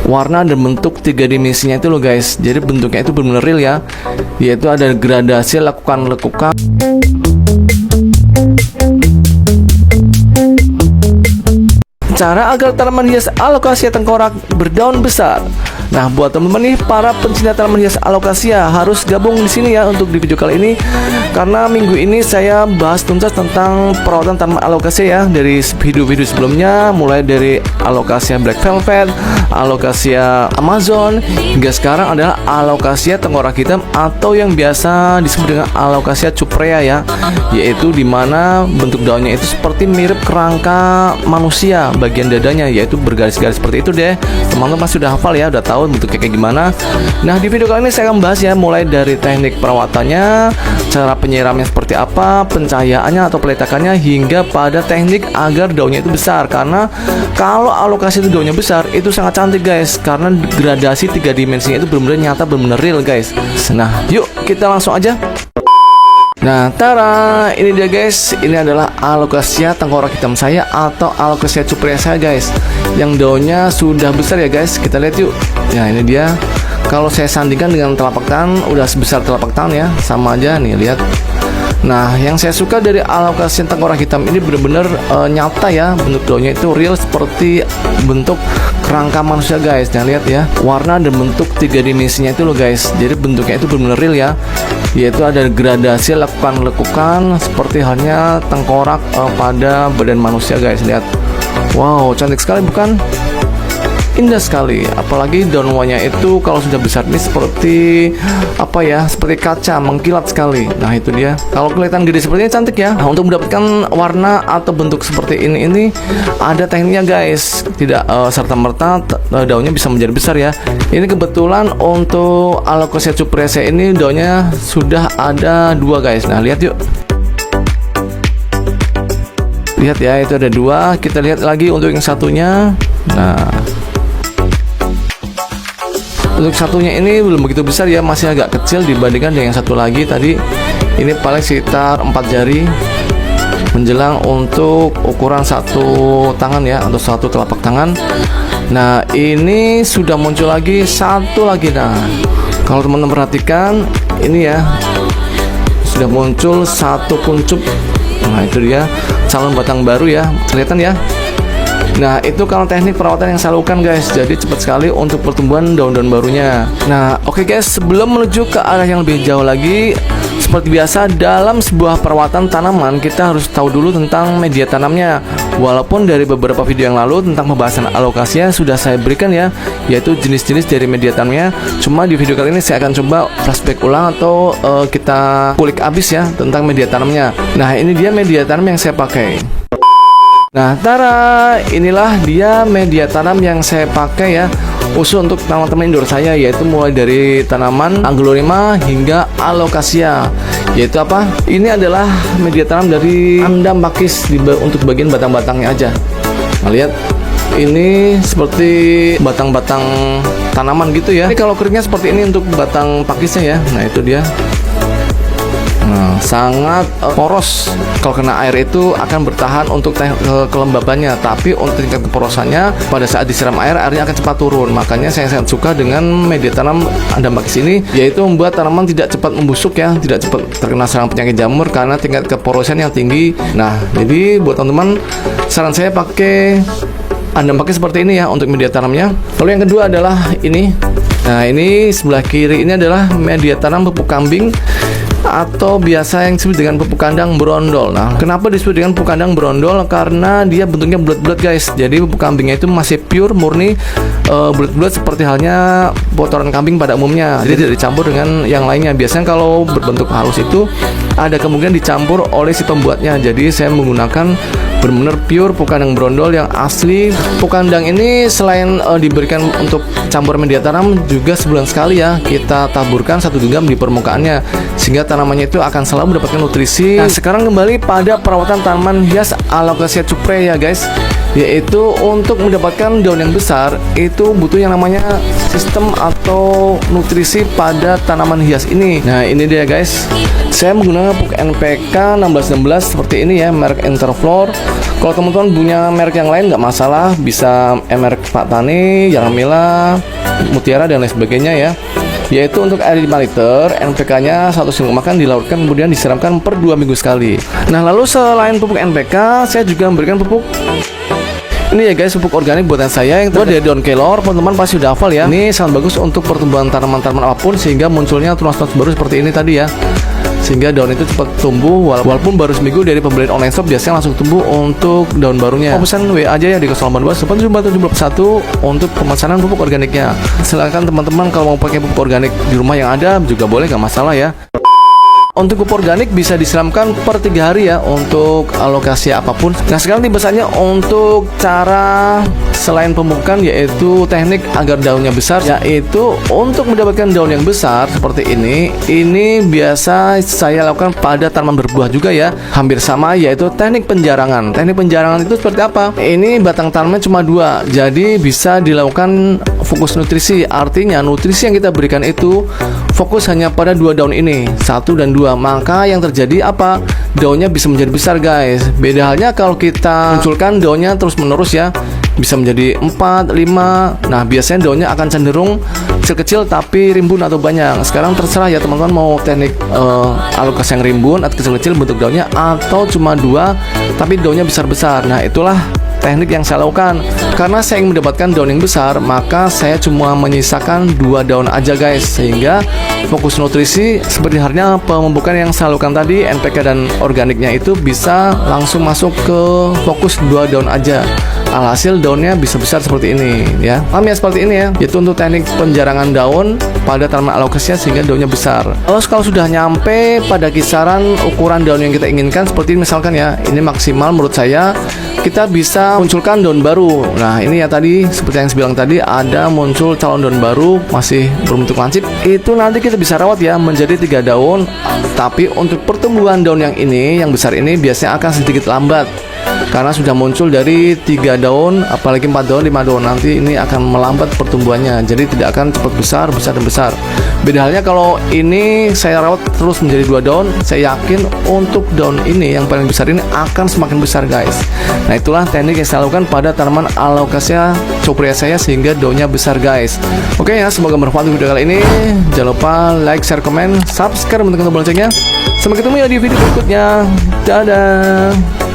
warna dan bentuk tiga dimensinya itu loh guys. Jadi bentuknya itu benar-benar real ya, yaitu ada gradasi lekukan-lekukan. Cara agar tanaman hias alokasia tengkorak berdaun besar. Nah, buat teman-teman nih para pencinta tanaman hias alokasia harus gabung di sini ya untuk di video kali ini, karena minggu ini saya bahas tuntas tentang perawatan tanaman alokasia ya, dari video-video sebelumnya, mulai dari alokasia black velvet, alokasia Amazon, hingga sekarang adalah alokasia tengkorak hitam atau yang biasa disebut dengan alokasia cuprea ya, yaitu dimana bentuk daunnya itu seperti mirip kerangka manusia, bagian dadanya yaitu bergaris-garis seperti itu deh. Teman-teman sudah hafal ya, udah tahu bentuknya kayak gimana. Nah, di video kali ini saya akan bahas ya, mulai dari teknik perawatannya, cara penyiramnya seperti apa, pencahayaannya atau peletakannya, hingga pada teknik agar daunnya itu besar. Karena kalau alokasi itu daunnya besar, itu sangat cantik guys, karena gradasi tiga dimensinya itu benar-benar nyata, benar-benar real guys. Nah, yuk kita langsung aja. Nah, tara, ini dia guys. Ini adalah alokasia tengkorak hitam saya atau alokasia cuprea saya guys, yang daunnya sudah besar ya guys. Kita lihat yuk. Ya, ini dia. Kalau saya sandingkan dengan telapak tangan, udah sebesar telapak tangan ya, sama aja nih, lihat. Nah, yang saya suka dari alokasia tengkorak hitam ini benar-benar nyata ya, bentuk daunnya itu real seperti bentuk kerangka manusia guys. Nah, lihat ya, warna dan bentuk tiga dimensinya itu loh guys. Jadi bentuknya itu benar-benar real ya, yaitu ada gradasi lekukan-lekukan seperti halnya tengkorak pada badan manusia guys. Lihat, wow, cantik sekali bukan? Indah sekali, apalagi daun wanya itu kalau sudah besar ini seperti apa ya, seperti kaca, mengkilat sekali. Nah, itu dia, kalau kelihatan gede seperti ini cantik ya. Nah, untuk mendapatkan warna atau bentuk seperti ini ada tekniknya guys, tidak serta-merta daunnya bisa menjadi besar ya. Ini kebetulan untuk alokasia cuprea ini daunnya sudah ada dua guys. Nah, lihat yuk, lihat ya, itu ada dua. Kita lihat lagi untuk yang satunya. Nah, untuk satunya ini belum begitu besar ya, masih agak kecil dibandingkan dengan yang satu lagi tadi. Ini paling sekitar 4 jari menjelang untuk ukuran satu tangan ya, atau satu telapak tangan. Nah, ini sudah muncul lagi satu lagi. Nah, kalau teman-teman perhatikan ini ya, sudah muncul satu kuncup. Nah, itu dia calon batang baru ya, kelihatan ya. Nah, itu kalau teknik perawatan yang saya lakukan guys, jadi cepat sekali untuk pertumbuhan daun-daun barunya. Nah, oke guys, sebelum menuju ke arah yang lebih jauh lagi, seperti biasa dalam sebuah perawatan tanaman kita harus tahu dulu tentang media tanamnya. Walaupun dari beberapa video yang lalu tentang pembahasan alokasinya sudah saya berikan ya, yaitu jenis-jenis dari media tanamnya. Cuma di video kali ini saya akan coba flashback ulang atau kita kulik abis ya tentang media tanamnya. Nah, ini dia media tanam yang saya pakai. Nah, tara, inilah dia media tanam yang saya pakai ya, khusus untuk tanaman-tanaman indoor saya, yaitu mulai dari tanaman Anglorema hingga alokasia. Yaitu apa? Ini adalah media tanam dari Andam pakis untuk bagian batang-batangnya aja. Nah, lihat, ini seperti batang-batang tanaman gitu ya. Ini kalau keringnya seperti ini untuk batang pakisnya ya. Nah, itu dia. Nah, sangat poros. Kalau kena air itu akan bertahan untuk kelembabannya, tapi untuk tingkat keporosannya pada saat disiram air, airnya akan cepat turun. Makanya saya sangat suka dengan media tanam Andam pakis ini, yaitu membuat tanaman tidak cepat membusuk ya, tidak cepat terkena serang penyakit jamur karena tingkat keporosan yang tinggi. Nah, jadi buat teman-teman, saran saya pakai Andam pakis seperti ini ya untuk media tanamnya. Lalu yang kedua adalah ini. Nah, ini sebelah kiri ini adalah media tanam pupuk kambing atau biasa yang disebut dengan pupuk kandang brondol. Nah, kenapa disebut dengan pupuk kandang brondol? Karena dia bentuknya bulat-bulat guys. Jadi pupuk kambingnya itu masih pure, murni bulat-bulat seperti halnya kotoran kambing pada umumnya. Jadi tidak dicampur dengan yang lainnya. Biasanya kalau berbentuk halus itu ada kemungkinan dicampur oleh si pembuatnya. Jadi saya menggunakan benar-benar pure pupuk kandang brondol yang asli. Pupuk kandang ini selain diberikan untuk campur media tanam, juga sebulan sekali ya kita taburkan 1 genggam di permukaannya, sehingga tanamannya itu akan selalu mendapatkan nutrisi. Nah, sekarang kembali pada perawatan tanaman hias alokasia cuprea ya guys, yaitu untuk mendapatkan daun yang besar itu butuh yang namanya sistem atau nutrisi pada tanaman hias ini. Nah, ini dia guys, saya menggunakan pupuk NPK 1616 seperti ini ya, merek Interflora. Kalau teman-teman punya merek yang lain nggak masalah, bisa merek Pak Tani, Jaramila, Mutiara dan lain sebagainya ya. Yaitu untuk air 5 liter, NPK-nya 1 sendok makan dilarutkan kemudian disiramkan per 2 minggu sekali. Nah, lalu selain pupuk NPK, saya juga memberikan pupuk ini ya guys, pupuk organik buatan saya yang terbuat dari daun kelor. Teman-teman pasti udah hafal ya. Ini sangat bagus untuk pertumbuhan tanaman-tanaman apapun sehingga munculnya tunas-tunas baru seperti ini tadi ya. Sehingga daun itu cepat tumbuh walaupun baru seminggu dari pembelian online shop, biasanya langsung tumbuh untuk daun barunya. Pesan WA aja ya di 082 1 untuk pemesanan pupuk organiknya. Silakan teman-teman kalau mau pakai pupuk organik di rumah yang ada juga boleh, nggak masalah ya. Untuk pupuk organik bisa disiramkan per 3 hari ya untuk alokasi apapun. Nah, sekarang tiba saatnya untuk cara selain pemupukan, yaitu teknik agar daunnya besar, yaitu untuk mendapatkan daun yang besar seperti ini biasa saya lakukan pada tanaman berbuah juga ya, hampir sama, yaitu teknik penjarangan. Teknik penjarangan itu seperti apa? Ini batang tanamannya cuma 2, jadi bisa dilakukan fokus nutrisi. Artinya nutrisi yang kita berikan itu fokus hanya pada 2 daun ini, 1 dan 2. Maka yang terjadi apa? Daunnya bisa menjadi besar guys. Beda halnya kalau kita munculkan daunnya terus menerus ya, bisa menjadi 4, 5. Nah, biasanya daunnya akan cenderung kecil-kecil tapi rimbun atau banyak. Sekarang terserah ya teman-teman mau teknik alokasi yang rimbun atau kecil-kecil bentuk daunnya, atau cuma 2 tapi daunnya besar-besar. Nah, itulah teknik yang saya lakukan. Karena saya ingin mendapatkan daun yang besar, maka saya cuma menyisakan 2 daun aja guys, sehingga fokus nutrisi seperti halnya pemupukan yang saya lakukan tadi, NPK dan organiknya itu bisa langsung masuk ke fokus 2 daun aja. Alhasil daunnya bisa besar seperti ini ya. Paham ya, seperti ini ya. Itu untuk teknik penjarangan daun pada tanaman alokasinya sehingga daunnya besar. Lalu kalau sudah nyampe pada kisaran ukuran daun yang kita inginkan, seperti ini misalkan ya, ini maksimal menurut saya, kita bisa munculkan daun baru. Nah, ini ya tadi seperti yang saya bilang tadi, ada muncul calon daun baru masih berbentuk lancip. Itu nanti kita bisa rawat ya menjadi 3 daun. Tapi untuk pertumbuhan daun yang ini, yang besar ini biasanya akan sedikit lambat. Karena sudah muncul dari 3 daun, apalagi 4 daun, 5 daun, nanti ini akan melambat pertumbuhannya. Jadi tidak akan cepat besar dan besar. Beda halnya kalau ini saya rawat terus menjadi 2 daun, saya yakin untuk daun ini yang paling besar ini akan semakin besar guys. Nah, itulah teknik yang saya lakukan pada tanaman alokasia cokrea saya sehingga daunnya besar guys. Oke ya, semoga bermanfaat video kali ini. Jangan lupa like, share, komen, subscribe untuk tombol loncengnya. Sampai ketemu ya di video berikutnya. Dadah.